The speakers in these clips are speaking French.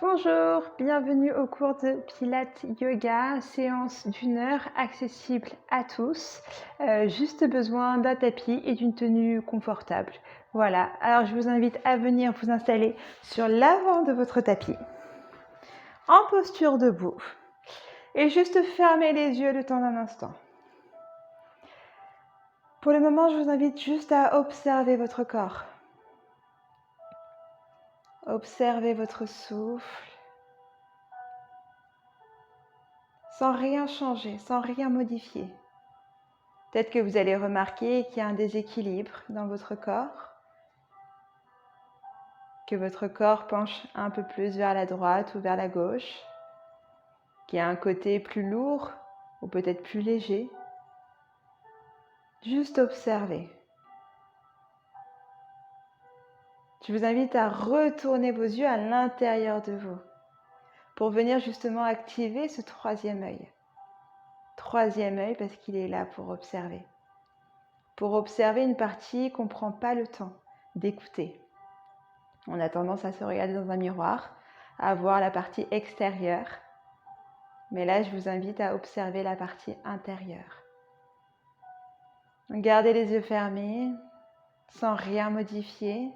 Bonjour, bienvenue au cours de Pilates Yoga, séance d'1 heure accessible à tous. Juste besoin d'un tapis et d'une tenue confortable. Voilà, alors je vous invite à venir vous installer sur l'avant de votre tapis, en posture debout. Et juste fermer les yeux le temps d'un instant. Pour le moment, je vous invite juste à observer votre corps. Observez votre souffle. Sans rien changer, sans rien modifier. Peut-être que vous allez remarquer qu'il y a un déséquilibre dans votre corps, que votre corps penche un peu plus vers la droite ou vers la gauche, qu'il y a un côté plus lourd ou peut-être plus léger. Juste observer. Je vous invite à retourner vos yeux à l'intérieur de vous pour venir justement activer ce troisième œil. Troisième œil parce qu'il est là pour observer. Pour observer une partie qu'on ne prend pas le temps d'écouter. On a tendance à se regarder dans un miroir, à voir la partie extérieure. Mais là, je vous invite à observer la partie intérieure. Gardez les yeux fermés, sans rien modifier.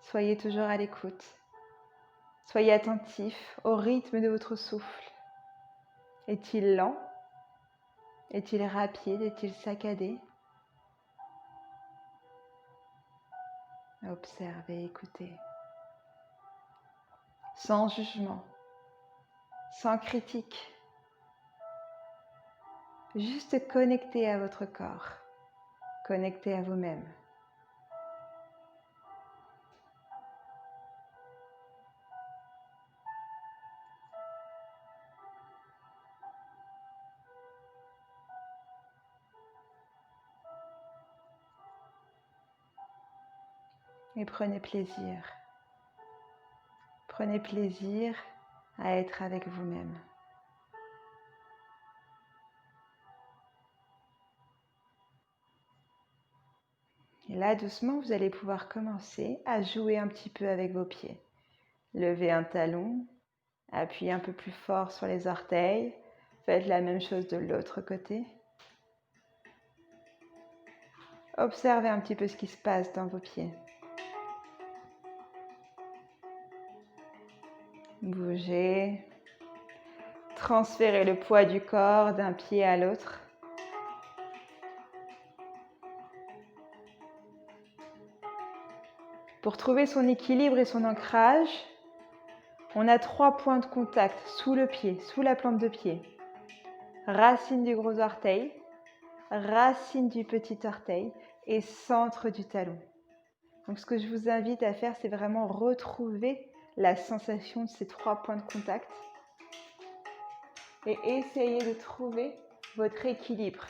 Soyez toujours à l'écoute. Soyez attentif au rythme de votre souffle. Est-il lent? Est-il rapide? Est-il saccadé? Observez, écoutez. Sans jugement, sans critique. Juste connecté à votre corps, connecté à vous-même. Et prenez plaisir. Prenez plaisir à être avec vous-même. Et là, doucement, vous allez pouvoir commencer à jouer un petit peu avec vos pieds. Levez un talon, appuyez un peu plus fort sur les orteils. Faites la même chose de l'autre côté. Observez un petit peu ce qui se passe dans vos pieds. Bougez. Transférez le poids du corps d'un pied à l'autre. Pour trouver son équilibre et son ancrage, on a 3 points de contact sous le pied, sous la plante de pied. Racine du gros orteil, racine du petit orteil et centre du talon. Donc ce que je vous invite à faire, c'est vraiment retrouver la sensation de ces 3 points de contact et essayer de trouver votre équilibre.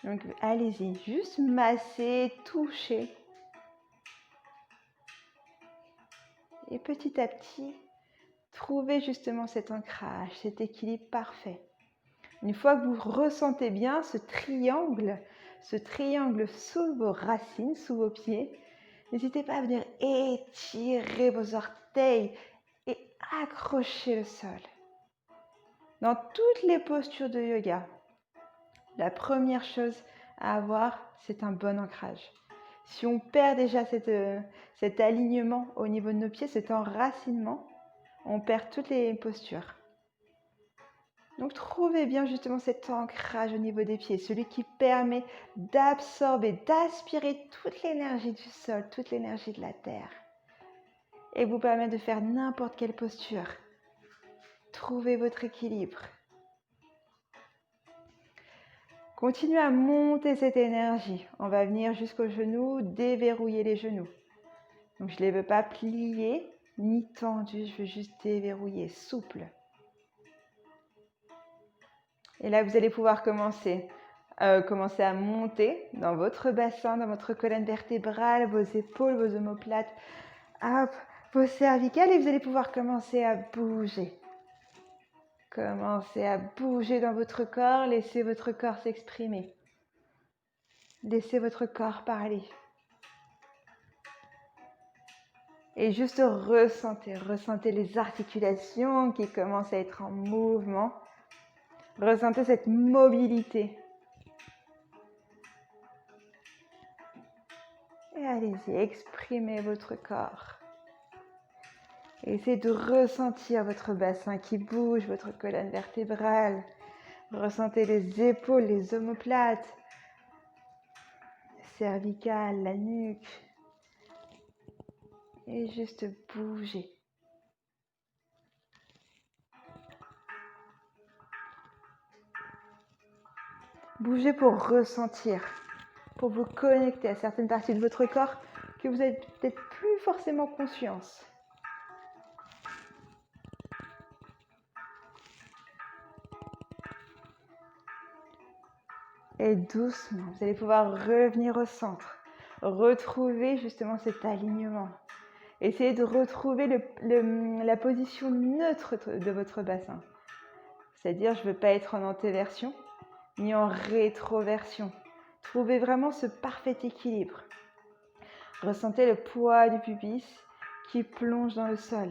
Donc allez-y, juste masser, toucher. Et petit à petit, trouvez justement cet ancrage, cet équilibre parfait. Une fois que vous ressentez bien ce triangle sous vos racines, sous vos pieds, n'hésitez pas à venir étirer vos orteils et accrocher le sol. Dans toutes les postures de yoga, la première chose à avoir, c'est un bon ancrage. Si on perd déjà cet alignement au niveau de nos pieds, cet enracinement, on perd toutes les postures. Donc trouvez bien justement cet ancrage au niveau des pieds, celui qui permet d'absorber, d'aspirer toute l'énergie du sol, toute l'énergie de la terre. Et vous permet de faire n'importe quelle posture. Trouvez votre équilibre. Continuez à monter cette énergie. On va venir jusqu'aux genoux, déverrouiller les genoux. Donc je ne les veux pas plier ni tendus, je veux juste déverrouiller, souple. Et là, vous allez pouvoir commencer à monter dans votre bassin, dans votre colonne vertébrale, vos épaules, vos omoplates, hop, vos cervicales et vous allez pouvoir commencer à bouger. Commencez à bouger dans votre corps, laissez votre corps s'exprimer. Laissez votre corps parler. Et juste ressentez les articulations qui commencent à être en mouvement. Ressentez cette mobilité. Et allez-y, exprimez votre corps. Essayez de ressentir votre bassin qui bouge, votre colonne vertébrale. Ressentez les épaules, les omoplates, cervicales, la nuque. Et juste bougez. Bougez pour ressentir, pour vous connecter à certaines parties de votre corps que vous n'avez peut-être plus forcément conscience. Et doucement, vous allez pouvoir revenir au centre, retrouver justement cet alignement. Essayez de retrouver la position neutre de votre bassin. C'est-à-dire, je ne veux pas être en antéversion ni en rétroversion. Trouvez vraiment ce parfait équilibre. Ressentez le poids du pubis qui plonge dans le sol.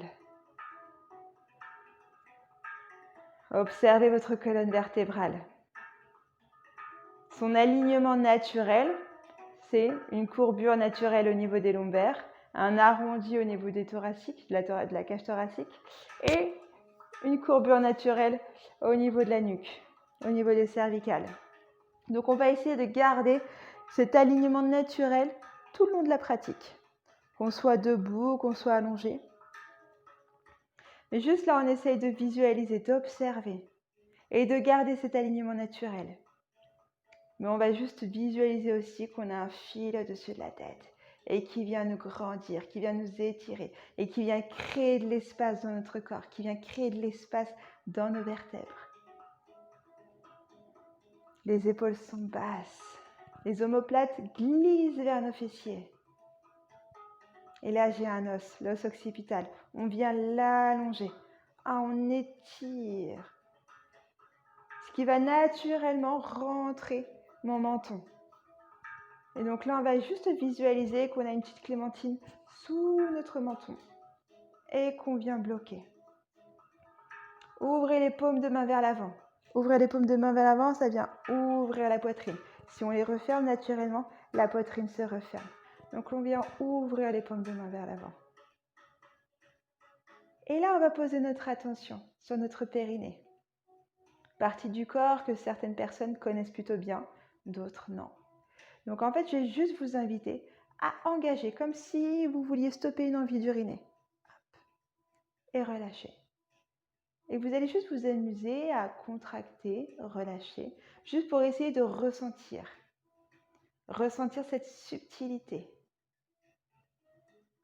Observez votre colonne vertébrale. Son alignement naturel, c'est une courbure naturelle au niveau des lombaires, un arrondi au niveau des thoraciques, de la cage thoracique, et une courbure naturelle au niveau de la nuque, au niveau des cervicales. Donc on va essayer de garder cet alignement naturel tout le long de la pratique, qu'on soit debout, qu'on soit allongé. Mais juste là, on essaye de visualiser, d'observer et de garder cet alignement naturel. Mais on va juste visualiser aussi qu'on a un fil au-dessus de la tête et qui vient nous grandir, qui vient nous étirer et qui vient créer de l'espace dans notre corps, qui vient créer de l'espace dans nos vertèbres. Les épaules sont basses, les omoplates glissent vers nos fessiers. Et là, j'ai un os, l'os occipital. On vient l'allonger. On étire. Ce qui va naturellement rentrer mon menton. Et donc là, on va juste visualiser qu'on a une petite clémentine sous notre menton et qu'on vient bloquer. Ouvrez les paumes de main vers l'avant. Ouvrez les paumes de main vers l'avant, ça vient ouvrir la poitrine. Si on les referme naturellement, la poitrine se referme. Donc on vient ouvrir les paumes de main vers l'avant. Et là, on va poser notre attention sur notre périnée. Partie du corps que certaines personnes connaissent plutôt bien, d'autres non. Donc en fait, je vais juste vous inviter à engager comme si vous vouliez stopper une envie d'uriner. Et relâcher. Et vous allez juste vous amuser à contracter, relâcher, juste pour essayer de ressentir. Ressentir cette subtilité.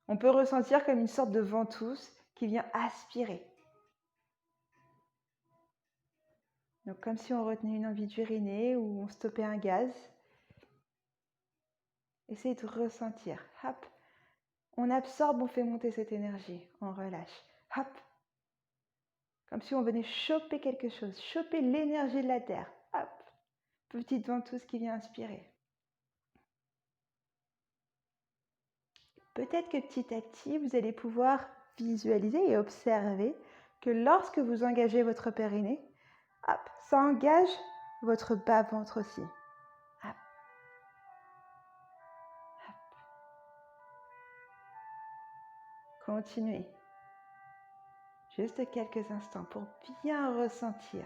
On peut ressentir comme une sorte de ventouse qui vient aspirer. Donc comme si on retenait une envie d'uriner ou on stoppait un gaz. Essayez de ressentir. Hop. On absorbe, on fait monter cette énergie. On relâche. Hop. Comme si on venait choper quelque chose, choper l'énergie de la terre. Hop. Petite ventouse qui vient inspirer. Peut-être que petit à petit, vous allez pouvoir visualiser et observer que lorsque vous engagez votre périnée, hop, ça engage votre bas-ventre aussi. Hop. Hop. Continuez. Juste quelques instants pour bien ressentir.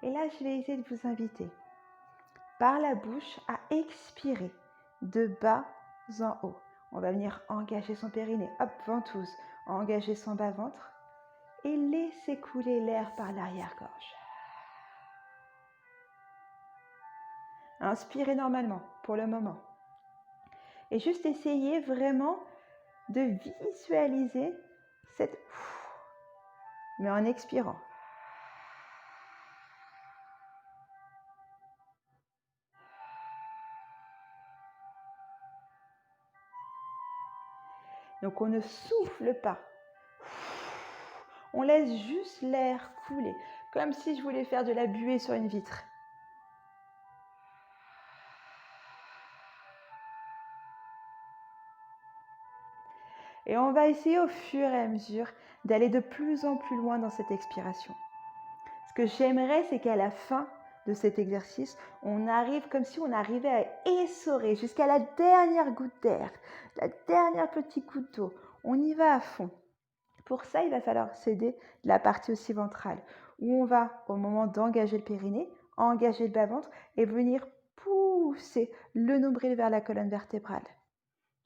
Et là, je vais essayer de vous inviter par la bouche à expirer de bas en haut. On va venir engager son périnée. Hop, ventouse. Engager son bas-ventre et laisser couler l'air par l'arrière-gorge. Inspirez normalement pour le moment. Et juste essayer vraiment de visualiser cette... mais en expirant. Donc on ne souffle pas. On laisse juste l'air couler, comme si je voulais faire de la buée sur une vitre. Et on va essayer au fur et à mesure d'aller de plus en plus loin dans cette expiration. Ce que j'aimerais, c'est qu'à la fin de cet exercice, on arrive comme si on arrivait à essorer jusqu'à la dernière goutte d'air, la dernière petite goutte d'eau. On y va à fond. Pour ça, il va falloir s'aider de la partie aussi ventrale, où on va, au moment d'engager le périnée, engager le bas-ventre et venir pousser le nombril vers la colonne vertébrale.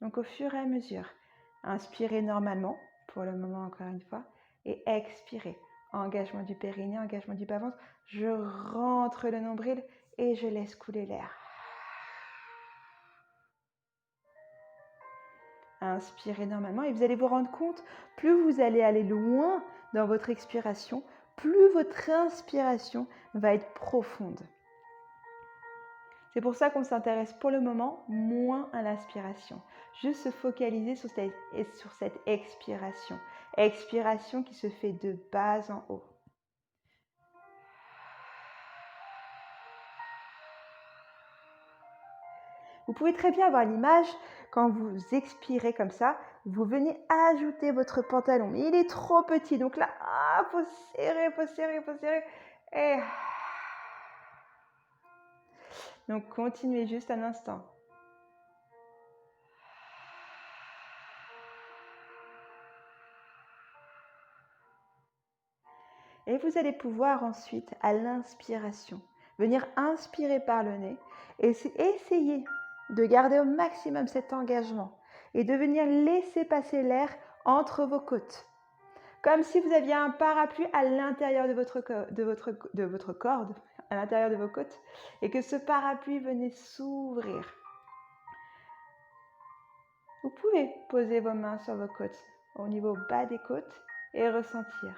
Donc au fur et à mesure, inspirez normalement, pour le moment encore une fois, et expirez. Engagement du périnée, engagement du bas-ventre. Je rentre le nombril et je laisse couler l'air. Inspirez normalement et vous allez vous rendre compte, plus vous allez aller loin dans votre expiration, plus votre inspiration va être profonde. C'est pour ça qu'on s'intéresse pour le moment moins à l'inspiration. Juste se focaliser sur cette expiration. Expiration qui se fait de bas en haut. Vous pouvez très bien avoir l'image, quand vous expirez comme ça, vous venez ajouter votre pantalon. Mais il est trop petit, donc là, faut serrer, faut serrer, faut serrer. Et... donc continuez juste un instant. Et vous allez pouvoir ensuite, à l'inspiration, venir inspirer par le nez et essayer de garder au maximum cet engagement et de venir laisser passer l'air entre vos côtes. Comme si vous aviez un parapluie à l'intérieur de votre corde, à l'intérieur de vos côtes, et que ce parapluie venait s'ouvrir. Vous pouvez poser vos mains sur vos côtes, au niveau bas des côtes, et ressentir.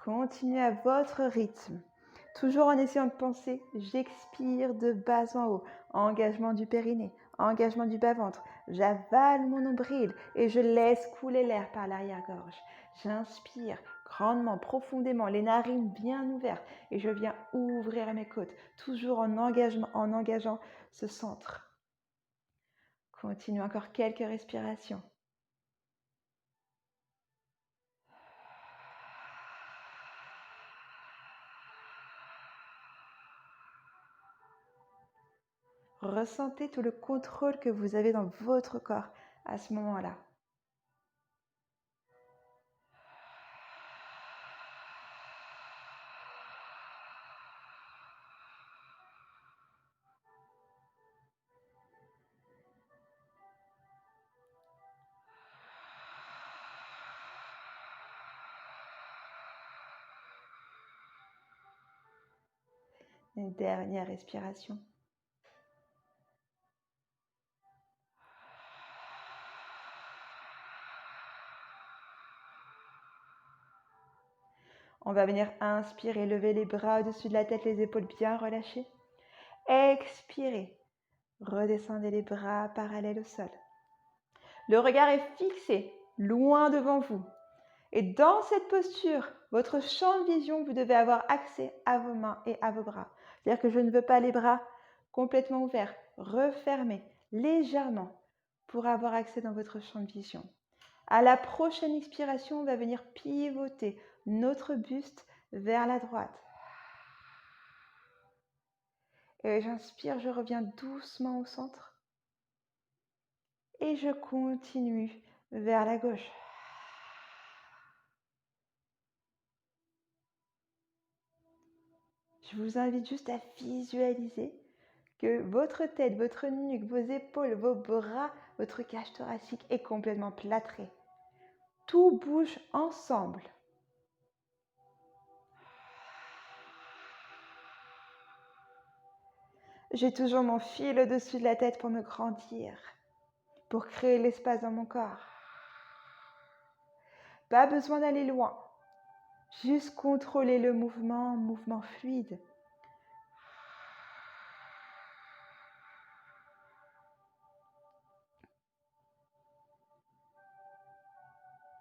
Continuez à votre rythme, toujours en essayant de penser, j'expire de bas en haut, engagement du périnée, engagement du bas-ventre, j'avale mon nombril et je laisse couler l'air par l'arrière-gorge. J'inspire grandement, profondément, les narines bien ouvertes et je viens ouvrir mes côtes, toujours en engageant ce centre. Continuez encore quelques respirations. Ressentez tout le contrôle que vous avez dans votre corps à ce moment-là. Une dernière respiration. On va venir inspirer, lever les bras au-dessus de la tête, les épaules bien relâchées. Expirez, redescendez les bras parallèles au sol. Le regard est fixé, loin devant vous. Et dans cette posture, votre champ de vision, vous devez avoir accès à vos mains et à vos bras. C'est-à-dire que je ne veux pas les bras complètement ouverts, refermés légèrement pour avoir accès dans votre champ de vision. À la prochaine expiration, on va venir pivoter notre buste vers la droite. Et j'inspire, je reviens doucement au centre. Et je continue vers la gauche. Je vous invite juste à visualiser que votre tête, votre nuque, vos épaules, vos bras, votre cage thoracique est complètement plâtrée. Tout bouge ensemble. J'ai toujours mon fil au-dessus de la tête pour me grandir, pour créer l'espace dans mon corps. Pas besoin d'aller loin, juste contrôler le mouvement fluide.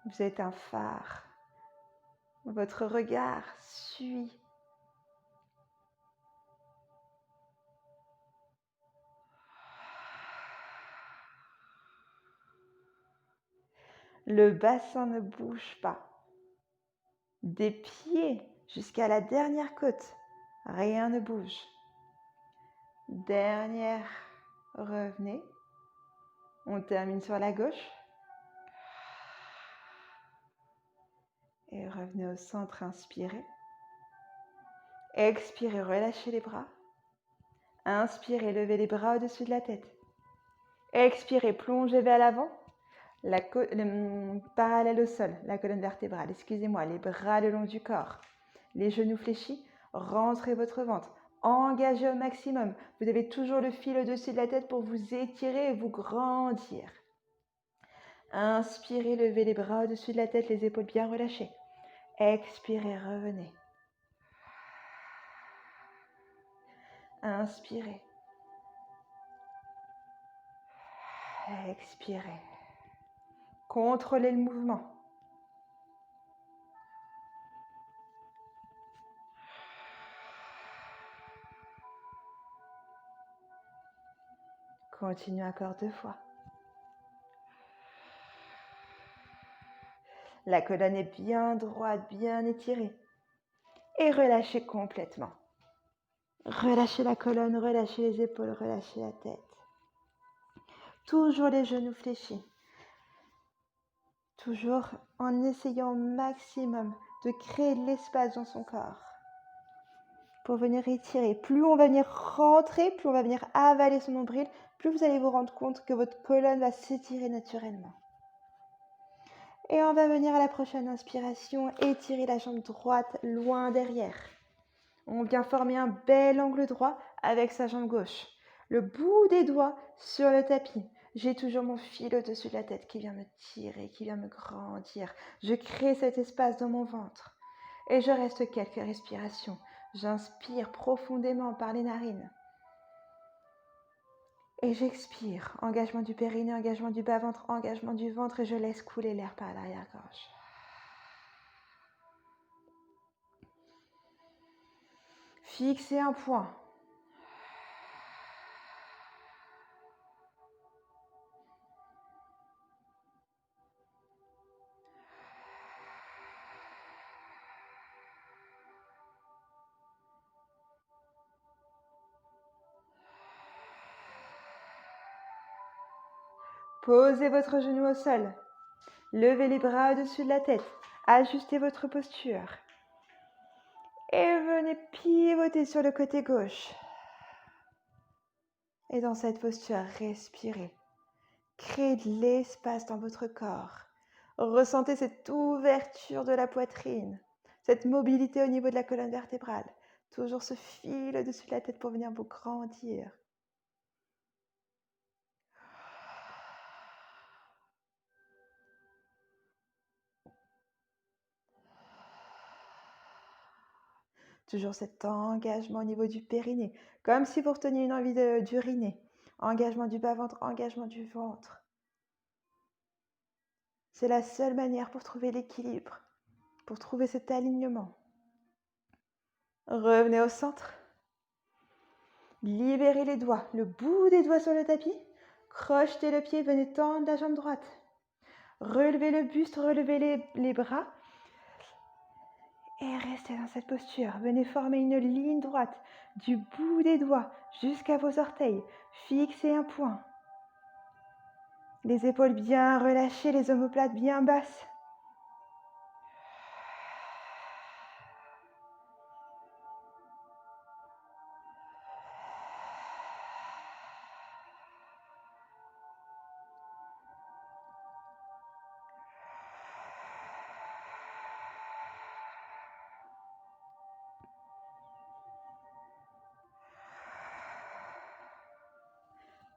Vous êtes un phare. Votre regard suit. Le bassin ne bouge pas. Des pieds jusqu'à la dernière côte, rien ne bouge. Dernière, revenez. On termine sur la gauche. Et revenez au centre, inspirez. Expirez, relâchez les bras. Inspirez, levez les bras au-dessus de la tête. Expirez, plongez vers l'avant. Parallèle au sol, la colonne vertébrale, excusez-moi, les bras le long du corps. Les genoux fléchis, rentrez votre ventre. Engagez au maximum. Vous avez toujours le fil au-dessus de la tête pour vous étirer et vous grandir. Inspirez, levez les bras au-dessus de la tête, les épaules bien relâchées. Expirez, revenez. Inspirez. Expirez. Contrôlez le mouvement. Continuez encore 2 fois. La colonne est bien droite, bien étirée. Et relâchez complètement. Relâchez la colonne, relâchez les épaules, relâchez la tête. Toujours les genoux fléchis. Toujours en essayant au maximum de créer de l'espace dans son corps. Pour venir étirer. Plus on va venir rentrer, plus on va venir avaler son nombril, plus vous allez vous rendre compte que votre colonne va s'étirer naturellement. Et on va venir à la prochaine inspiration, étirer la jambe droite loin derrière. On vient former un bel angle droit avec sa jambe gauche. Le bout des doigts sur le tapis. J'ai toujours mon fil au-dessus de la tête qui vient me tirer, qui vient me grandir. Je crée cet espace dans mon ventre. Et je reste quelques respirations. J'inspire profondément par les narines. Et j'expire. Engagement du périnée, engagement du bas-ventre, engagement du ventre. Et je laisse couler l'air par l'arrière-gorge. Fixez un point. Posez votre genou au sol. Levez les bras au-dessus de la tête. Ajustez votre posture. Et venez pivoter sur le côté gauche. Et dans cette posture, respirez. Créez de l'espace dans votre corps. Ressentez cette ouverture de la poitrine, cette mobilité au niveau de la colonne vertébrale. Toujours ce fil au-dessus de la tête pour venir vous grandir. Toujours cet engagement au niveau du périnée, comme si vous reteniez une envie d'uriner. Engagement du bas-ventre, engagement du ventre. C'est la seule manière pour trouver l'équilibre, pour trouver cet alignement. Revenez au centre. Libérez les doigts, le bout des doigts sur le tapis. Crochetez le pied, venez tendre la jambe droite. Relevez le buste, relevez les bras. Et restez dans cette posture. Venez former une ligne droite du bout des doigts jusqu'à vos orteils. Fixez un point. Les épaules bien relâchées, les omoplates bien basses.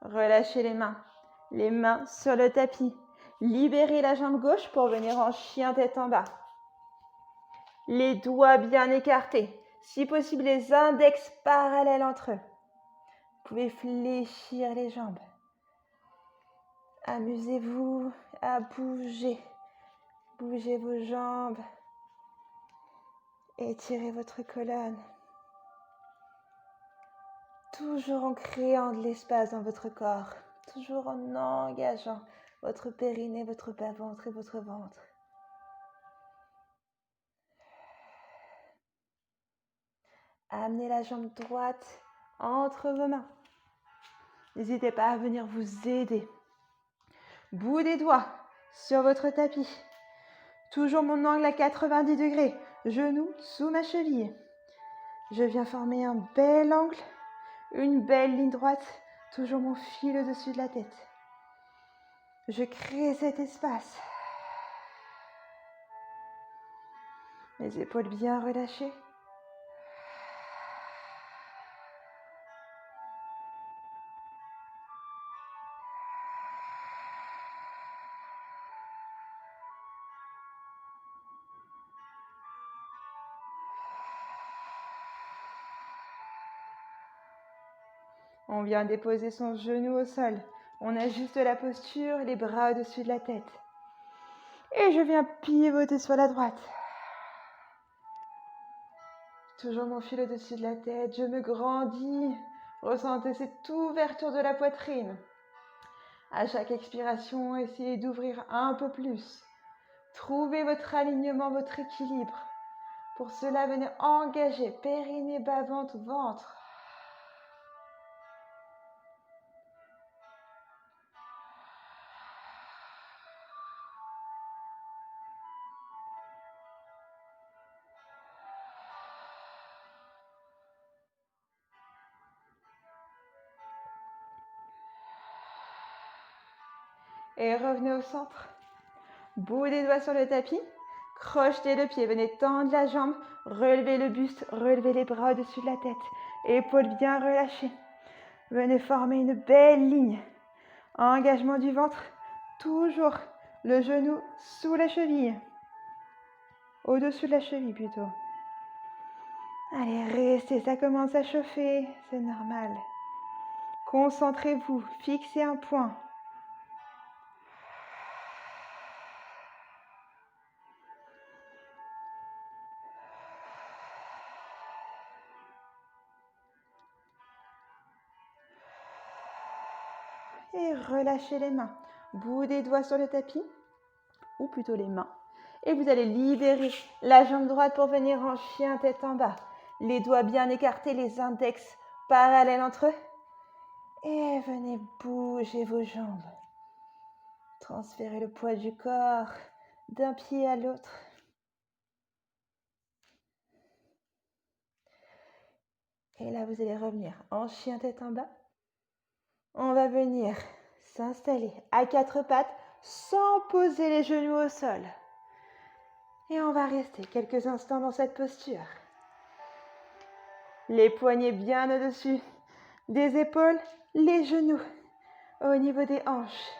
Relâchez les mains sur le tapis. Libérez la jambe gauche pour venir en chien tête en bas. Les doigts bien écartés. Si possible, les index parallèles entre eux. Vous pouvez fléchir les jambes. Amusez-vous à bouger Bougez vos jambes. Étirez votre colonne. Toujours en créant de l'espace dans votre corps. Toujours en engageant votre périnée, votre bas-ventre et votre ventre. Amenez la jambe droite entre vos mains. N'hésitez pas à venir vous aider. Bout des doigts sur votre tapis. Toujours mon angle à 90 degrés. Genou sous ma cheville. Je viens former un bel angle, une belle ligne droite. Toujours mon fil au-dessus de la tête. Je crée cet espace. Mes épaules bien relâchées. On vient déposer son genou au sol. On ajuste la posture, les bras au-dessus de la tête. Et je viens pivoter sur la droite. Toujours mon fil au-dessus de la tête. Je me grandis. Ressentez cette ouverture de la poitrine. À chaque expiration, essayez d'ouvrir un peu plus. Trouvez votre alignement, votre équilibre. Pour cela, venez engager périnée, bas-ventre, ventre. Et revenez au centre. Bout des doigts sur le tapis. Crochetez le pied. Venez tendre la jambe. Relevez le buste. Relevez les bras au-dessus de la tête. Épaules bien relâchées. Venez former une belle ligne. Engagement du ventre. Toujours le genou sous la cheville. Au-dessus de la cheville plutôt. Allez, restez. Ça commence à chauffer. C'est normal. Concentrez-vous. Fixez un point. Et relâchez les mains. Bout des doigts sur le tapis, ou plutôt les mains. Et vous allez libérer la jambe droite pour venir en chien tête en bas. Les doigts bien écartés, les index parallèles entre eux. Et venez bouger vos jambes. Transférez le poids du corps d'un pied à l'autre. Et là, vous allez revenir en chien tête en bas. On va venir s'installer à quatre pattes sans poser les genoux au sol. Et on va rester quelques instants dans cette posture. Les poignets bien au-dessus des épaules, les genoux au niveau des hanches.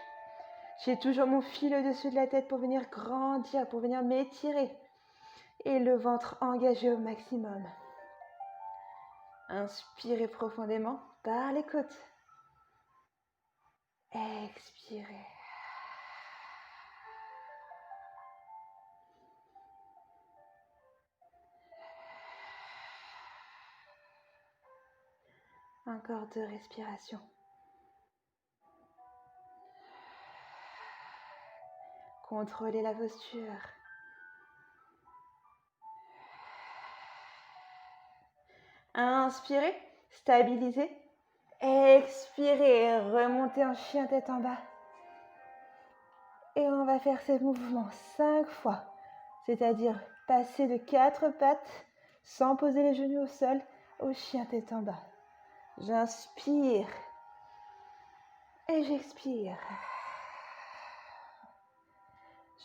J'ai toujours mon fil au-dessus de la tête pour venir grandir, pour venir m'étirer. Et le ventre engagé au maximum. Inspirez profondément par les côtes. Expirez. Encore 2 respirations. Contrôlez la posture. Inspirez, stabilisez. Expirez, remontez en chien tête en bas. Et on va faire ces mouvements 5 fois. C'est-à-dire passer de 4 pattes sans poser les genoux au sol au chien tête en bas. J'inspire et j'expire.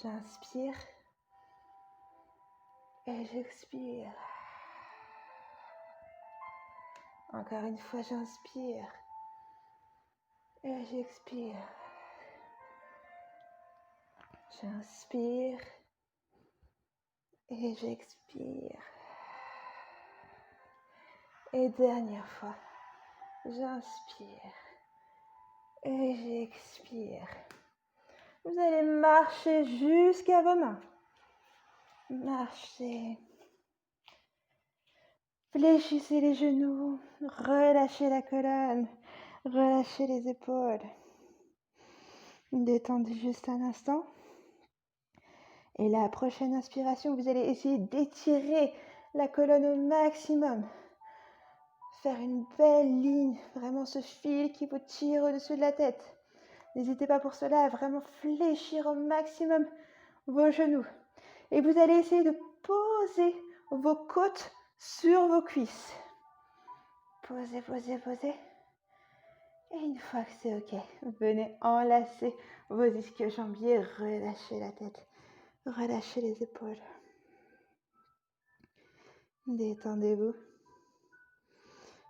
J'inspire et j'expire. Encore une fois, j'inspire et j'expire. J'inspire et j'expire. Et dernière fois, j'inspire et j'expire. Vous allez marcher jusqu'à vos mains. marchez. Fléchissez les genoux, relâchez la colonne, relâchez les épaules. Détendez juste un instant. Et la prochaine inspiration, vous allez essayer d'étirer la colonne au maximum. Faire une belle ligne, vraiment ce fil qui vous tire au-dessus de la tête. N'hésitez pas pour cela à vraiment fléchir au maximum vos genoux. Et vous allez essayer de poser vos côtes sur vos cuisses. Posez, posez, posez. Et une fois que c'est OK, venez enlacer vos ischio-jambiers, relâchez la tête, relâchez les épaules. Détendez-vous.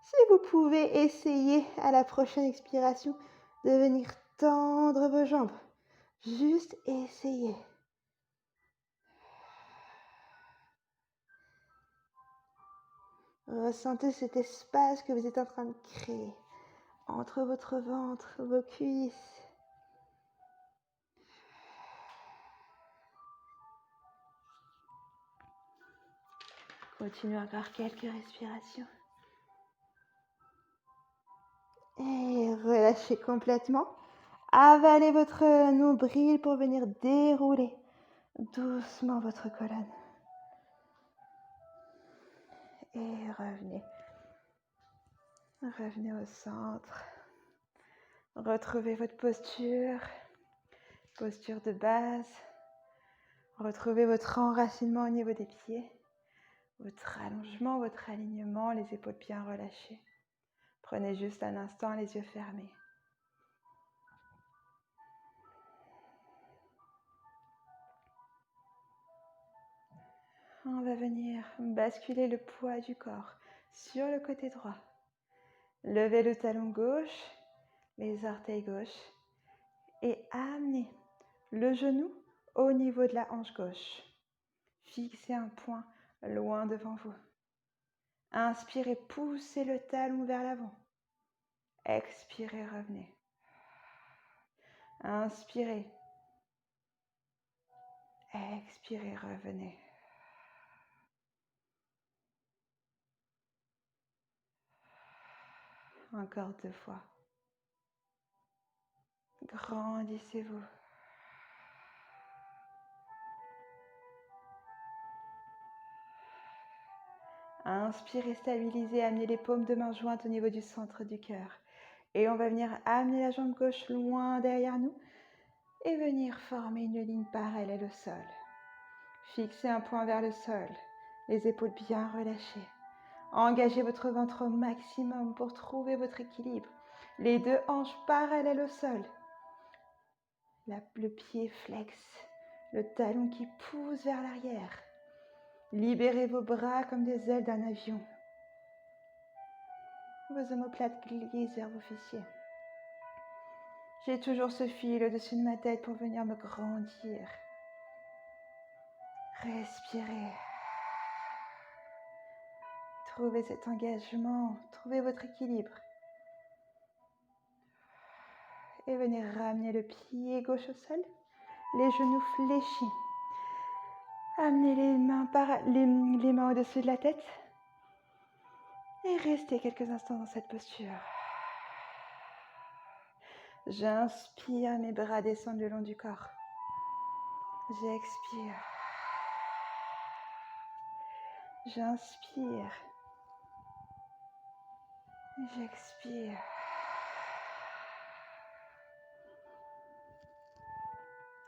Si vous pouvez essayer à la prochaine expiration de venir tendre vos jambes. Juste essayez. Ressentez cet espace que vous êtes en train de créer entre votre ventre, vos cuisses. Continuez encore quelques respirations. Et relâchez complètement. Avalez votre nombril pour venir dérouler doucement votre colonne. Et revenez. Revenez au centre. Retrouvez votre posture. Posture de base. Retrouvez votre enracinement au niveau des pieds. Votre allongement, votre alignement, les épaules bien relâchées. Prenez juste un instant les yeux fermés. On va venir basculer le poids du corps sur le côté droit. Levez le talon gauche, les orteils gauches et amenez le genou au niveau de la hanche gauche. Fixez un point loin devant vous. Inspirez, poussez le talon vers l'avant. Expirez, revenez. Inspirez. Expirez, revenez. Encore 2 fois. Grandissez-vous. Inspirez, stabilisez, amenez les paumes de main jointes au niveau du centre du cœur. Et on va venir amener la jambe gauche loin derrière nous et venir former une ligne parallèle au sol. Fixez un point vers le sol, les épaules bien relâchées. Engagez votre ventre au maximum pour trouver votre équilibre. Les 2 hanches parallèles au sol. Le pied flex, le talon qui pousse vers l'arrière. Libérez vos bras comme des ailes d'un avion. Vos omoplates glissent vers vos fessiers. J'ai toujours ce fil au-dessus de ma tête pour venir me grandir. Respirez. Trouvez cet engagement, trouvez votre équilibre. Et venez ramener le pied gauche au sol, les genoux fléchis. Amenez les mains au-dessus de la tête. Et restez quelques instants dans cette posture. J'inspire, mes bras descendent le long du corps. J'expire. J'inspire. J'expire.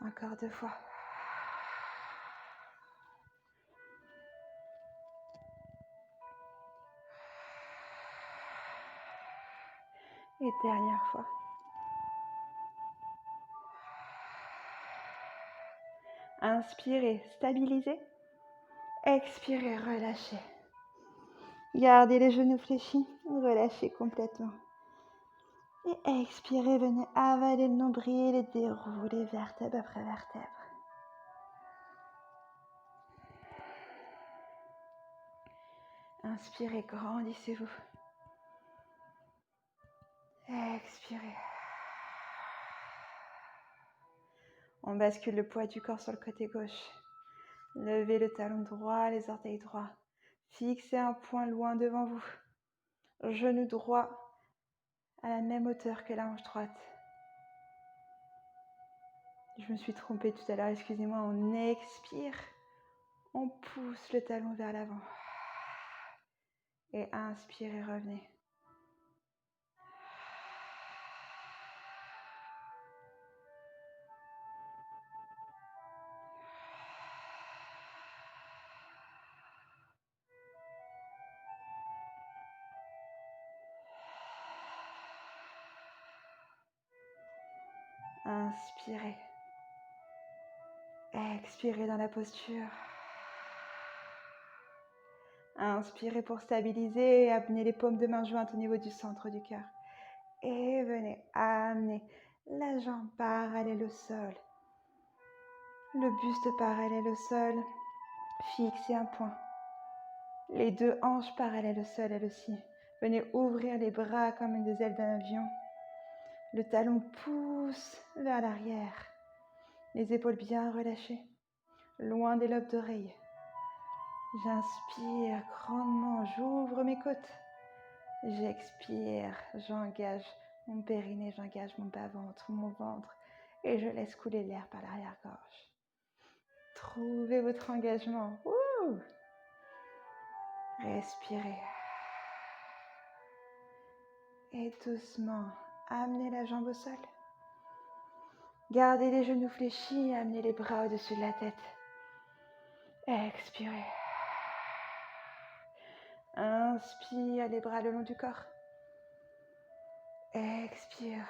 Encore 2 fois. Et dernière fois. Inspirez, stabilisez. Expirez, relâchez. Gardez les genoux fléchis, relâchez complètement. Et expirez, venez avaler le nombril et dérouler vertèbre après vertèbre. Inspirez, grandissez-vous. Expirez. On bascule le poids du corps sur le côté gauche. Levez le talon droit, les orteils droits. Fixez un point loin devant vous. Genou droit à la même hauteur que la hanche droite. Je me suis trompée tout à l'heure, excusez-moi. On expire. On pousse le talon vers l'avant. Et inspirez, revenez. Inspirez. Expirez dans la posture. Inspirez pour stabiliser et amenez les paumes de main jointes au niveau du centre du cœur. Et venez amener la jambe parallèle au sol. Le buste parallèle au sol. Fixez un point. Les deux hanches parallèles au sol, elles aussi. Venez ouvrir les bras comme des ailes d'un avion. Le talon pousse vers l'arrière. Les épaules bien relâchées, loin des lobes d'oreilles. J'inspire grandement, j'ouvre mes côtes. J'expire, j'engage mon périnée, j'engage mon bas-ventre, mon ventre. Et je laisse couler l'air par l'arrière-gorge. Trouvez votre engagement. Ouh! Respirez. Et doucement, amenez la jambe au sol. Gardez les genoux fléchis, amenez les bras au-dessus de la tête. Expirez. Inspire, les bras le long du corps. Expire.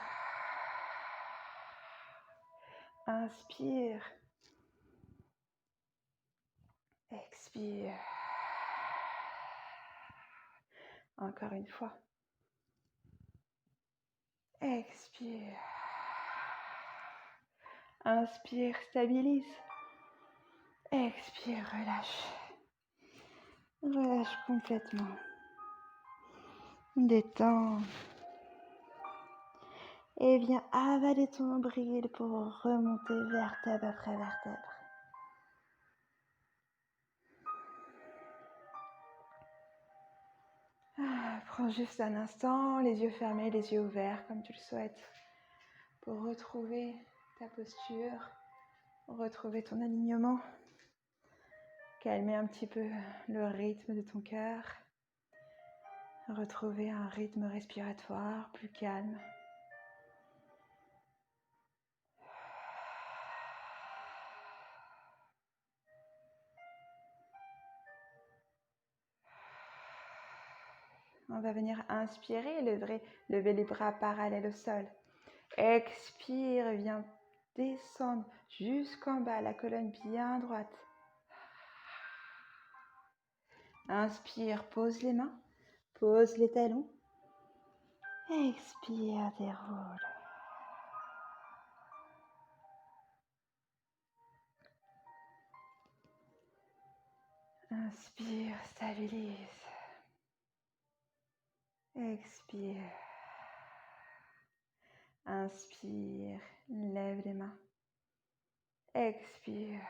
Inspire. Expire. Encore une fois. Expire. Inspire, stabilise. Expire, relâche. Relâche complètement. Détends. Et viens avaler ton nombril pour remonter vertèbre après vertèbre. Prends juste un instant, les yeux fermés, les yeux ouverts comme tu le souhaites, pour retrouver ta posture, retrouver ton alignement, calmer un petit peu le rythme de ton cœur, retrouver un rythme respiratoire plus calme. On va venir inspirer, lever les bras parallèles au sol. Expire, viens descendre jusqu'en bas, la colonne bien droite. Inspire, pose les mains, pose les talons. Expire, déroule. Inspire, stabilise. Expire. Inspire, lève les mains. Expire.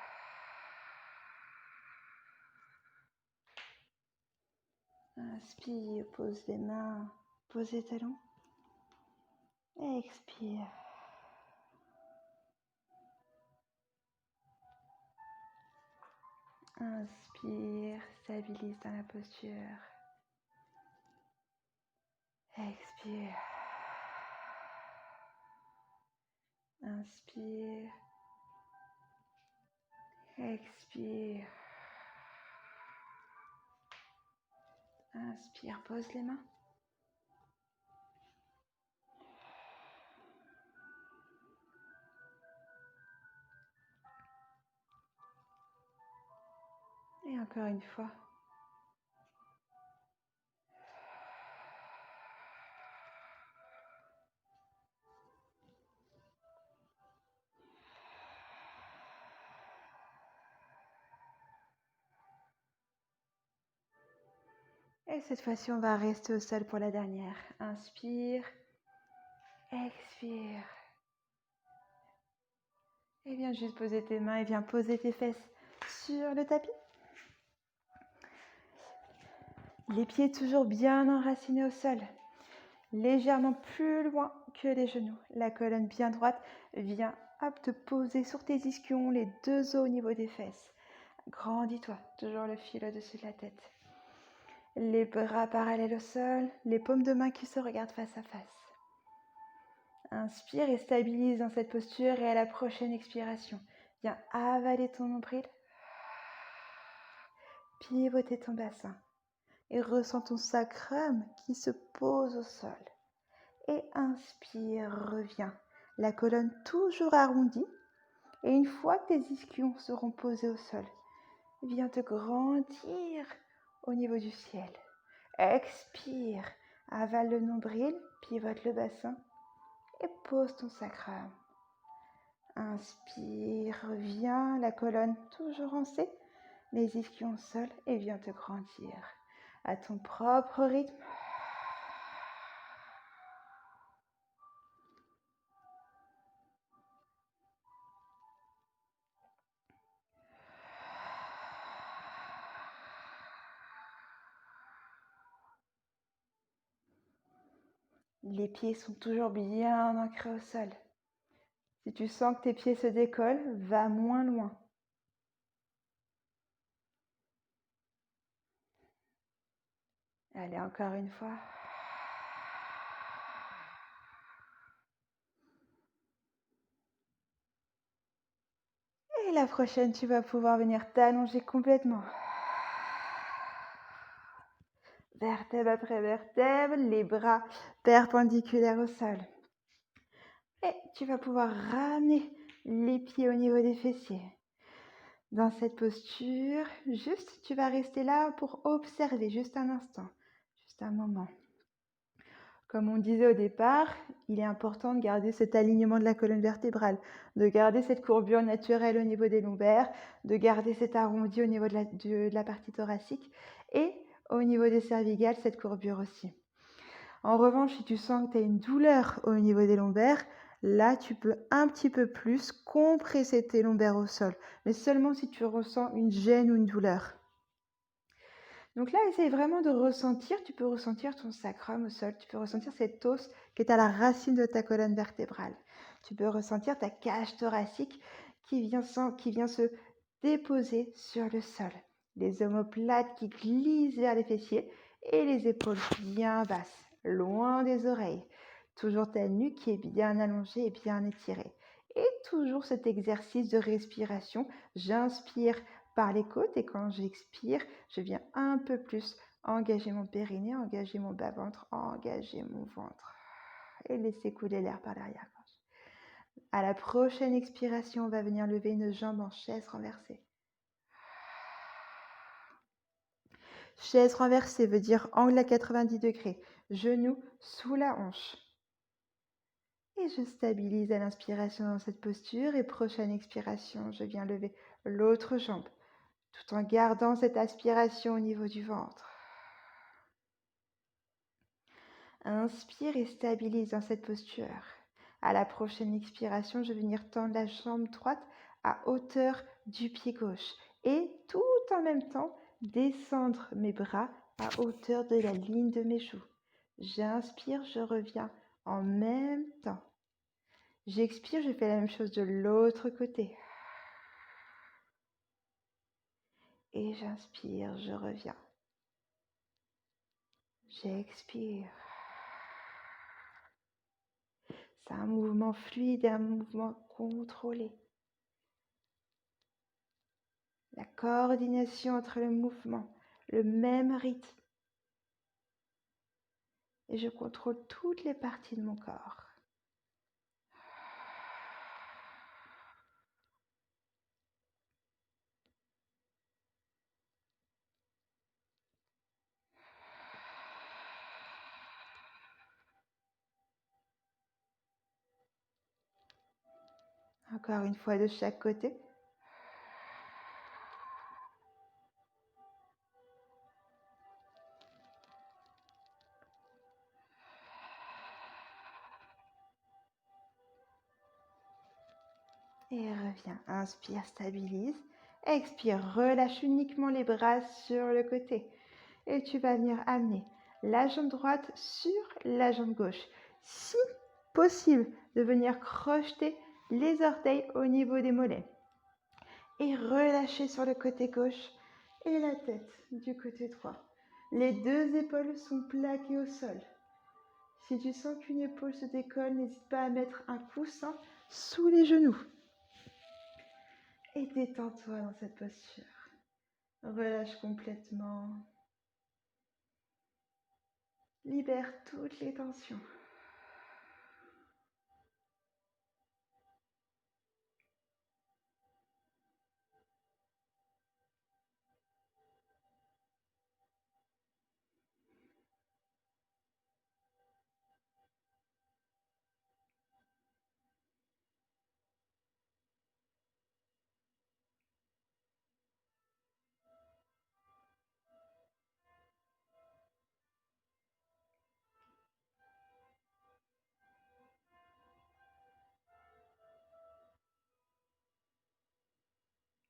Inspire, pose les mains, pose les talons. Expire. Inspire, stabilise dans la posture. Expire. Inspire. Expire. Inspire, pose les mains. Et encore une fois. Et cette fois-ci, on va rester au sol pour la dernière. Inspire. Expire. Et viens juste poser tes mains et viens poser tes fesses sur le tapis. Les pieds toujours bien enracinés au sol, légèrement plus loin que les genoux. La colonne bien droite vient te poser sur tes ischions, les deux os au niveau des fesses. Grandis-toi, toujours le fil au-dessus de la tête. Les bras parallèles au sol, les paumes de main qui se regardent face à face. Inspire et stabilise dans cette posture et à la prochaine expiration, viens avaler ton nombril, pivoter ton bassin et ressens ton sacrum qui se pose au sol. Et inspire, reviens, la colonne toujours arrondie et une fois que tes ischions seront posés au sol, viens te grandir au niveau du ciel. Expire, avale le nombril, pivote le bassin et pose ton sacrum. Inspire, reviens, la colonne toujours en C, les ischions au sol et viens te grandir à ton propre rythme. Les pieds sont toujours bien ancrés au sol. Si tu sens que tes pieds se décollent, va moins loin. Allez, encore une fois. Et la prochaine, tu vas pouvoir venir t'allonger complètement. Vertèbre après vertèbre, les bras perpendiculaires au sol. Et tu vas pouvoir ramener les pieds au niveau des fessiers. Dans cette posture, juste, tu vas rester là pour observer juste un instant, juste un moment. Comme on disait au départ, il est important de garder cet alignement de la colonne vertébrale, de garder cette courbure naturelle au niveau des lombaires, de garder cet arrondi au niveau de la partie thoracique et au niveau des cervicales, cette courbure aussi. En revanche, si tu sens que tu as une douleur au niveau des lombaires, là, tu peux un petit peu plus compresser tes lombaires au sol, mais seulement si tu ressens une gêne ou une douleur. Donc là, essaye vraiment de ressentir, tu peux ressentir ton sacrum au sol, tu peux ressentir cet os qui est à la racine de ta colonne vertébrale. Tu peux ressentir ta cage thoracique qui vient se déposer sur le sol. Les omoplates qui glissent vers les fessiers et les épaules bien basses, loin des oreilles. Toujours ta nuque qui est bien allongée et bien étirée. Et toujours cet exercice de respiration. J'inspire par les côtes et quand j'expire, je viens un peu plus engager mon périnée, engager mon bas-ventre, engager mon ventre et laisser couler l'air par l'arrière-gorge. À la prochaine expiration, on va venir lever une jambe en chaise renversée. Chaise renversée veut dire angle à 90 degrés, genou sous la hanche. Et je stabilise à l'inspiration dans cette posture et prochaine expiration, je viens lever l'autre jambe tout en gardant cette aspiration au niveau du ventre. Inspire et stabilise dans cette posture. À la prochaine expiration, je vais venir tendre la jambe droite à hauteur du pied gauche et tout en même temps descendre mes bras à hauteur de la ligne de mes joues. J'inspire, je reviens en même temps. J'expire, je fais la même chose de l'autre côté. Et j'inspire, je reviens. J'expire. C'est un mouvement fluide et un mouvement contrôlé. La coordination entre le mouvement, le même rythme. Et je contrôle toutes les parties de mon corps. Encore une fois de chaque côté. Et reviens. Inspire, stabilise. Expire, relâche uniquement les bras sur le côté. Et tu vas venir amener la jambe droite sur la jambe gauche. Si possible, de venir crocheter les orteils au niveau des mollets. Et relâcher sur le côté gauche et la tête du côté droit. Les deux épaules sont plaquées au sol. Si tu sens qu'une épaule se décolle, n'hésite pas à mettre un coussin sous les genoux. Et détends-toi dans cette posture. Relâche complètement. Libère toutes les tensions.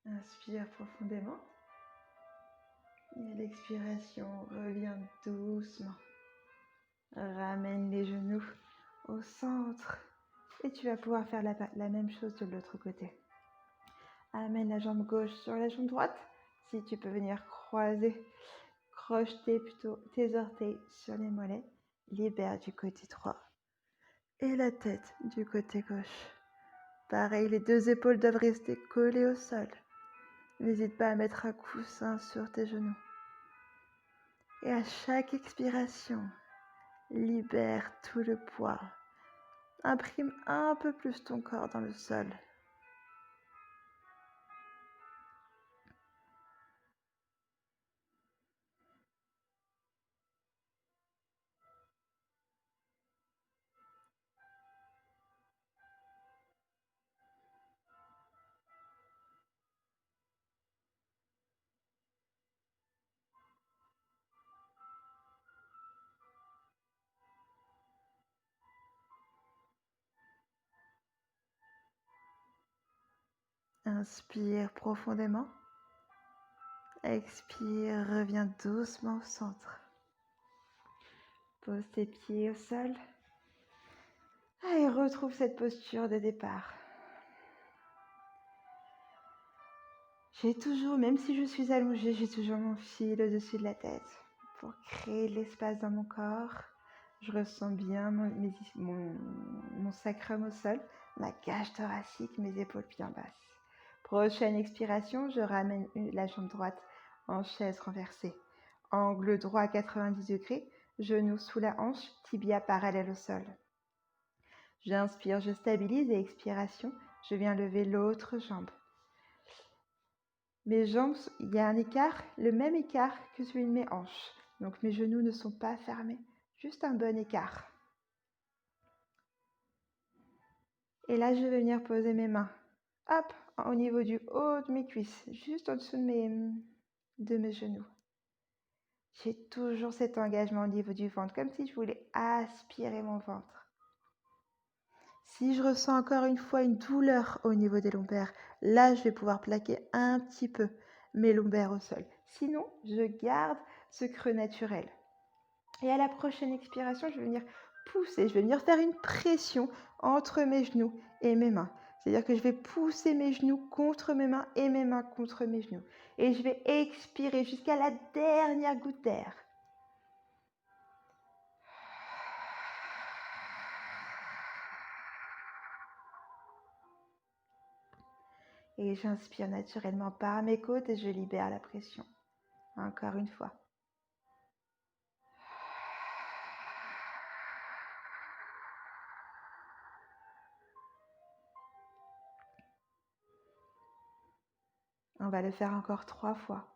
Inspire profondément. Et à l'expiration, reviens doucement. Ramène les genoux au centre. Et tu vas pouvoir faire la même chose de l'autre côté. Amène la jambe gauche sur la jambe droite. Si tu peux venir crocheter plutôt tes orteils sur les mollets. Libère du côté droit. Et la tête du côté gauche. Pareil, les deux épaules doivent rester collées au sol. N'hésite pas à mettre un coussin sur tes genoux. Et à chaque expiration, libère tout le poids. Imprime un peu plus ton corps dans le sol. Inspire profondément. Expire, reviens doucement au centre. Pose tes pieds au sol. Et retrouve cette posture de départ. J'ai toujours, même si je suis allongée, j'ai toujours mon fil au-dessus de la tête pour créer de l'espace dans mon corps. Je ressens bien mon sacrum au sol, ma cage thoracique, mes épaules bien basses. Prochaine expiration, je ramène la jambe droite en chaise renversée. Angle droit à 90 degrés, genou sous la hanche, tibia parallèle au sol. J'inspire, je stabilise et expiration, je viens lever l'autre jambe. Mes jambes, il y a un écart, le même écart que celui de mes hanches. Donc mes genoux ne sont pas fermés, juste un bon écart. Et là, je vais venir poser mes mains. Hop, au niveau du haut de mes cuisses, juste en dessous de mes genoux. J'ai toujours cet engagement au niveau du ventre, comme si je voulais aspirer mon ventre. Si je ressens encore une fois une douleur au niveau des lombaires, là, je vais pouvoir plaquer un petit peu mes lombaires au sol. Sinon, je garde ce creux naturel. Et à la prochaine expiration, je vais venir pousser, je vais venir faire une pression entre mes genoux et mes mains. C'est-à-dire que je vais pousser mes genoux contre mes mains et mes mains contre mes genoux. Et je vais expirer jusqu'à la dernière goutte d'air. Et j'inspire naturellement par mes côtes et je libère la pression. Encore une fois. On va le faire encore 3 fois.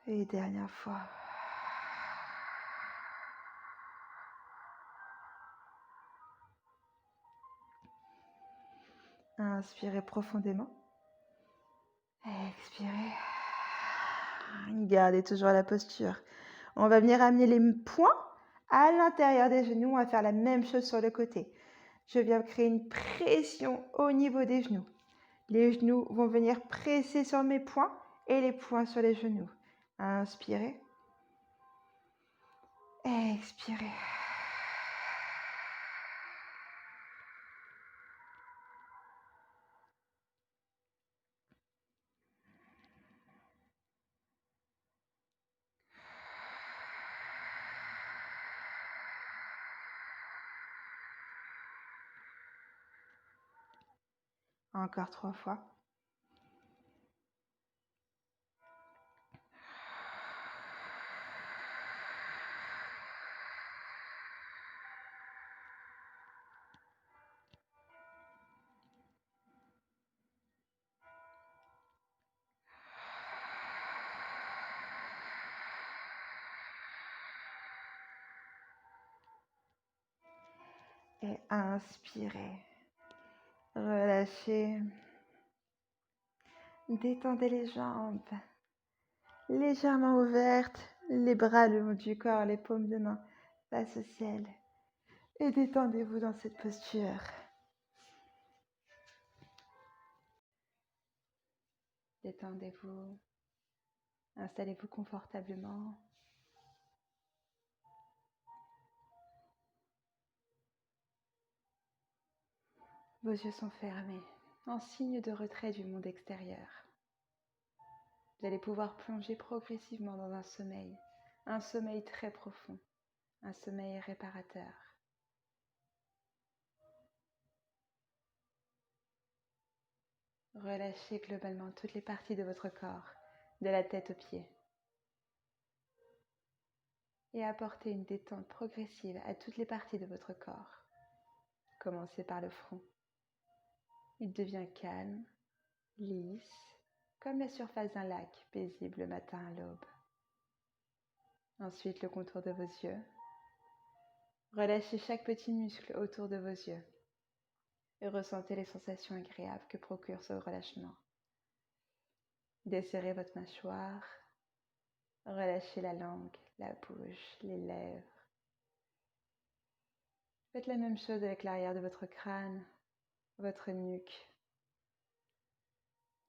Et dernière fois. Inspirez profondément. Expirez. Gardez toujours la posture. On va venir amener les poings à l'intérieur des genoux. On va faire la même chose sur le côté. Je viens créer une pression au niveau des genoux. Les genoux vont venir presser sur mes poings et les poings sur les genoux. Inspirez. Expirez. Encore 3 fois. Et inspirez. Relâchez. Détendez les jambes. Légèrement ouvertes. Les bras le long du corps, les paumes de main face au ciel. Et détendez-vous dans cette posture. Détendez-vous. Installez-vous confortablement. Vos yeux sont fermés, en signe de retrait du monde extérieur. Vous allez pouvoir plonger progressivement dans un sommeil très profond, un sommeil réparateur. Relâchez globalement toutes les parties de votre corps, de la tête aux pieds. Et apportez une détente progressive à toutes les parties de votre corps. Commencez par le front. Il devient calme, lisse, comme la surface d'un lac paisible le matin à l'aube. Ensuite, le contour de vos yeux. Relâchez chaque petit muscle autour de vos yeux et ressentez les sensations agréables que procure ce relâchement. Desserrez votre mâchoire, relâchez la langue, la bouche, les lèvres. Faites la même chose avec l'arrière de votre crâne, votre nuque.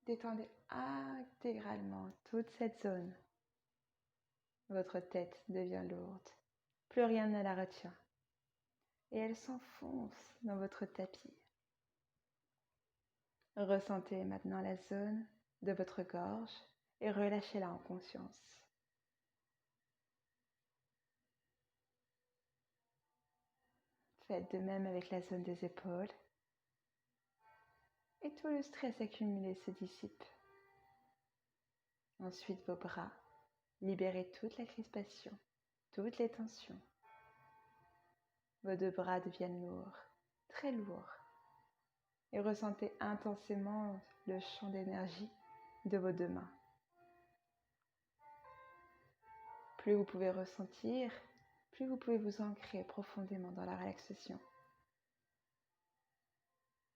Détendez intégralement toute cette zone. Votre tête devient lourde, plus rien ne la retient. Et elle s'enfonce dans votre tapis. Ressentez maintenant la zone de votre gorge et relâchez-la en conscience. Faites de même avec la zone des épaules. Et tout le stress accumulé se dissipe. Ensuite, vos bras. Libérez toute la crispation, toutes les tensions. Vos deux bras deviennent lourds, très lourds. Et ressentez intensément le champ d'énergie de vos deux mains. Plus vous pouvez ressentir, plus vous pouvez vous ancrer profondément dans la relaxation.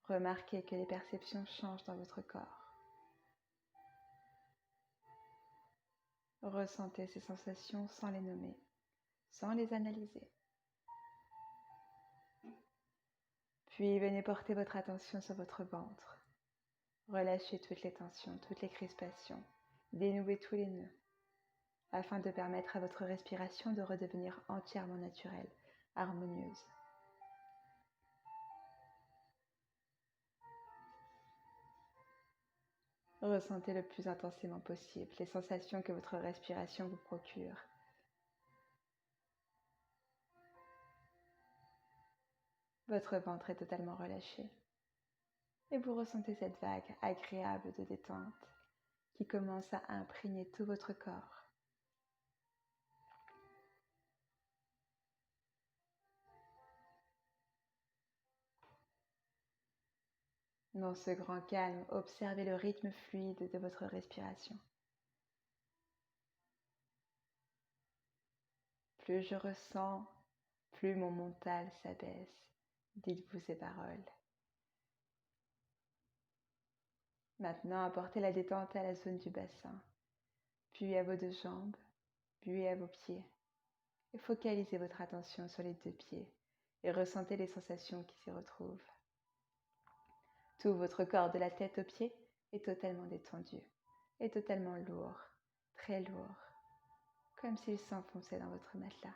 Remarquez que les perceptions changent dans votre corps. Ressentez ces sensations sans les nommer, sans les analyser. Puis venez porter votre attention sur votre ventre. Relâchez toutes les tensions, toutes les crispations, dénouez tous les nœuds, afin de permettre à votre respiration de redevenir entièrement naturelle, harmonieuse. Ressentez le plus intensément possible les sensations que votre respiration vous procure. Votre ventre est totalement relâché et vous ressentez cette vague agréable de détente qui commence à imprégner tout votre corps. Dans ce grand calme, observez le rythme fluide de votre respiration. Plus je ressens, plus mon mental s'abaisse. Dites-vous ces paroles. Maintenant, apportez la détente à la zone du bassin, puis à vos deux jambes, puis à vos pieds. Et focalisez votre attention sur les deux pieds et ressentez les sensations qui s'y retrouvent. Tout votre corps de la tête aux pieds est totalement détendu et totalement lourd, très lourd, comme s'il s'enfonçait dans votre matelas.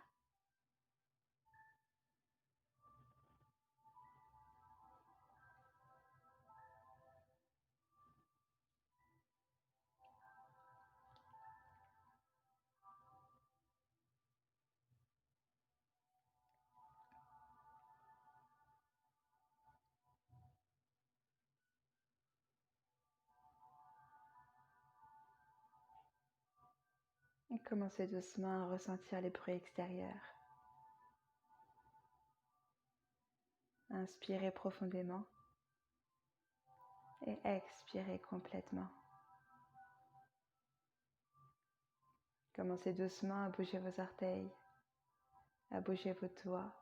Et commencez doucement à ressentir les bruits extérieurs. Inspirez profondément et expirez complètement. Commencez doucement à bouger vos orteils, à bouger vos doigts,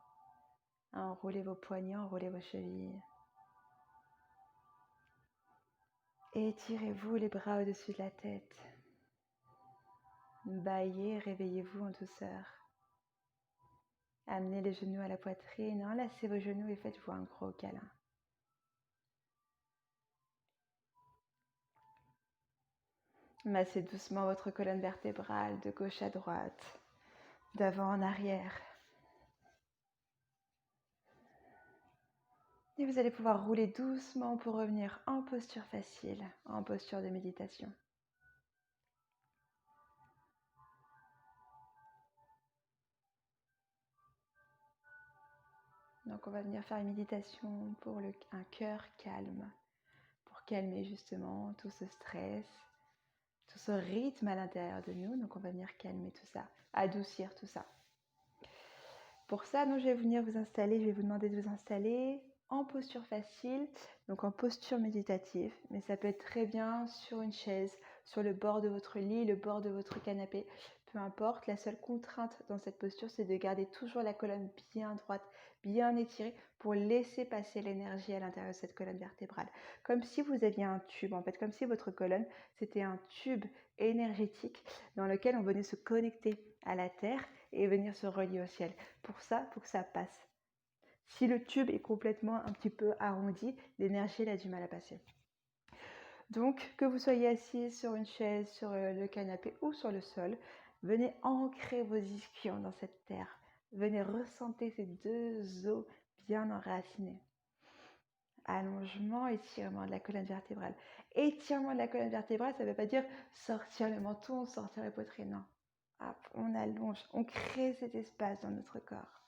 à enrouler vos poignets, enrouler vos chevilles. Et étirez-vous les bras au-dessus de la tête. Bâillez, réveillez-vous en douceur. Amenez les genoux à la poitrine, enlacez vos genoux et faites-vous un gros câlin. Massez doucement votre colonne vertébrale de gauche à droite, d'avant en arrière. Et vous allez pouvoir rouler doucement pour revenir en posture facile, en posture de méditation. Donc on va venir faire une méditation pour un cœur calme, pour calmer justement tout ce stress, tout ce rythme à l'intérieur de nous. Donc on va venir calmer tout ça, adoucir tout ça. Pour ça, je vais venir vous installer, je vais vous demander de vous installer en posture facile, donc en posture méditative, mais ça peut être très bien sur une chaise, sur le bord de votre lit, le bord de votre canapé, peu importe. La seule contrainte dans cette posture, c'est de garder toujours la colonne bien droite, bien étirée pour laisser passer l'énergie à l'intérieur de cette colonne vertébrale. Comme si vous aviez un tube, en fait, comme si votre colonne, c'était un tube énergétique dans lequel on venait se connecter à la terre et venir se relier au ciel. Pour ça, il faut que ça passe. Si le tube est complètement un petit peu arrondi, l'énergie elle a du mal à passer. Donc, que vous soyez assis sur une chaise, sur le canapé ou sur le sol, venez ancrer vos ischions dans cette terre. Venez ressentir ces deux os bien enracinés. Allongement, étirement de la colonne vertébrale. Étirement de la colonne vertébrale, ça ne veut pas dire sortir le menton, sortir la poitrine, non. Hop, on allonge, on crée cet espace dans notre corps.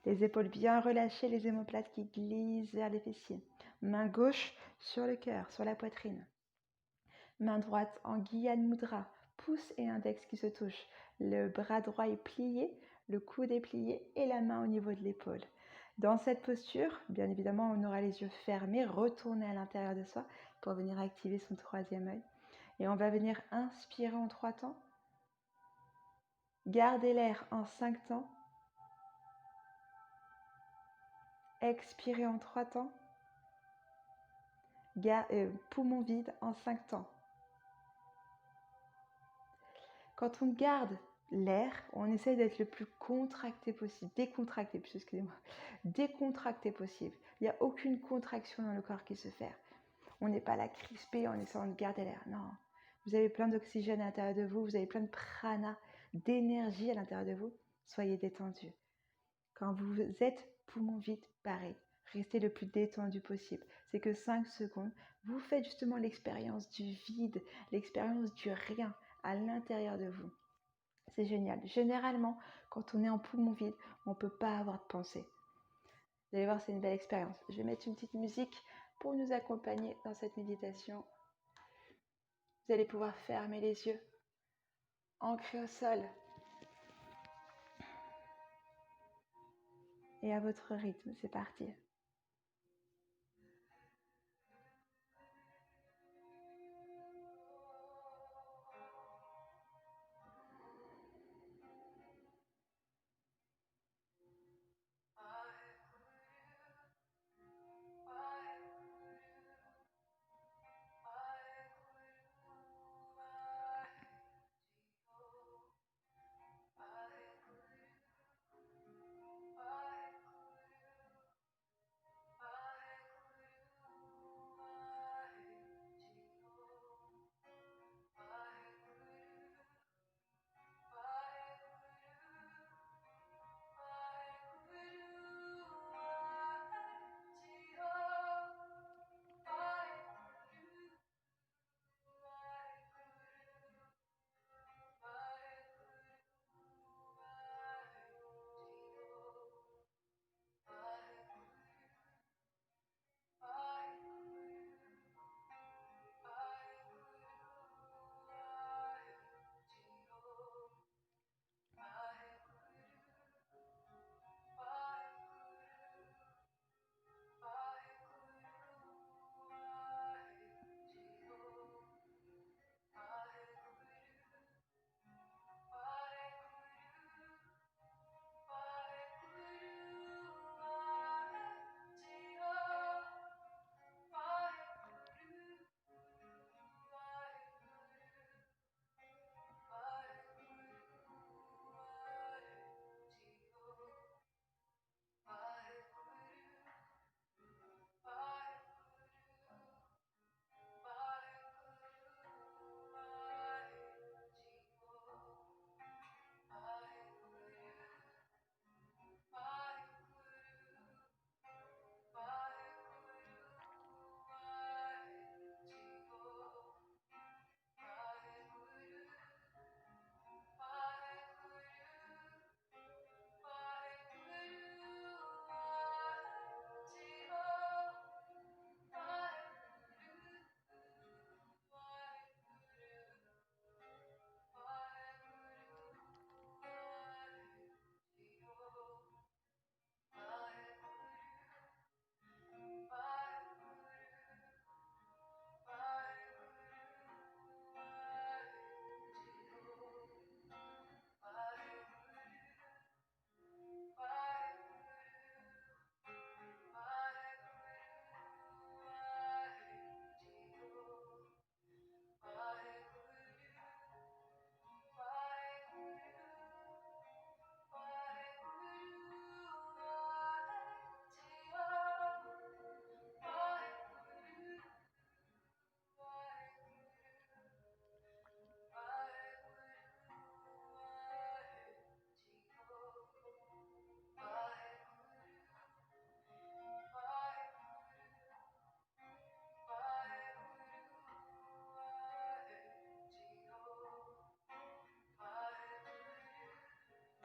Les épaules bien relâchées, les omoplates qui glissent vers les fessiers. Main gauche sur le cœur, sur la poitrine. Main droite en Gyan Mudra, pouce et index qui se touchent. Le bras droit est plié, le coude est plié et la main au niveau de l'épaule. Dans cette posture, bien évidemment, on aura les yeux fermés, retourner à l'intérieur de soi pour venir activer son troisième œil. Et on va venir inspirer en 3 temps. Gardez l'air en 5 temps. Expirez en 3 temps. Poumon vide en 5 temps. Quand on garde l'air, on essaie d'être le plus contracté possible, décontracté possible. Il n'y a aucune contraction dans le corps qui se fait. On n'est pas là crispé en essayant de garder l'air. Non, vous avez plein d'oxygène à l'intérieur de vous, vous avez plein de prana, d'énergie à l'intérieur de vous. Soyez détendu. Quand vous êtes poumon vide, pareil. Restez le plus détendu possible. C'est que 5 secondes, vous faites justement l'expérience du vide, l'expérience du rien à l'intérieur de vous. C'est génial. Généralement, quand on est en poumon vide, on ne peut pas avoir de pensée. Vous allez voir, c'est une belle expérience. Je vais mettre une petite musique pour nous accompagner dans cette méditation. Vous allez pouvoir fermer les yeux, ancrer au sol. Et à votre rythme, c'est parti.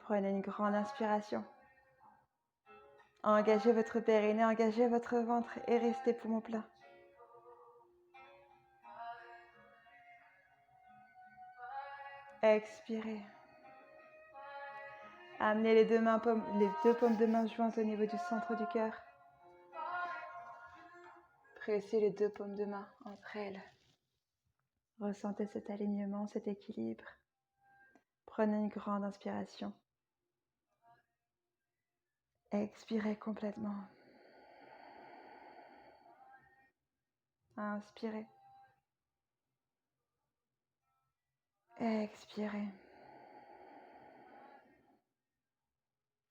Prenez une grande inspiration. Engagez votre périnée, engagez votre ventre et restez poumon plein. Expirez. Amenez les deux paumes de main jointes au niveau du centre du cœur. Pressez les deux paumes de main entre elles. Ressentez cet alignement, cet équilibre. Prenez une grande inspiration. Expirez complètement. Inspirez. Expirez.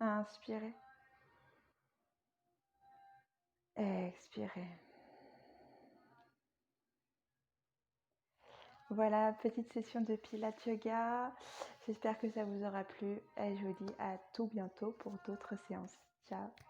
Inspirez. Expirez. Voilà, petite session de Pilates Yoga. J'espère que ça vous aura plu et je vous dis à tout bientôt pour d'autres séances. Ciao!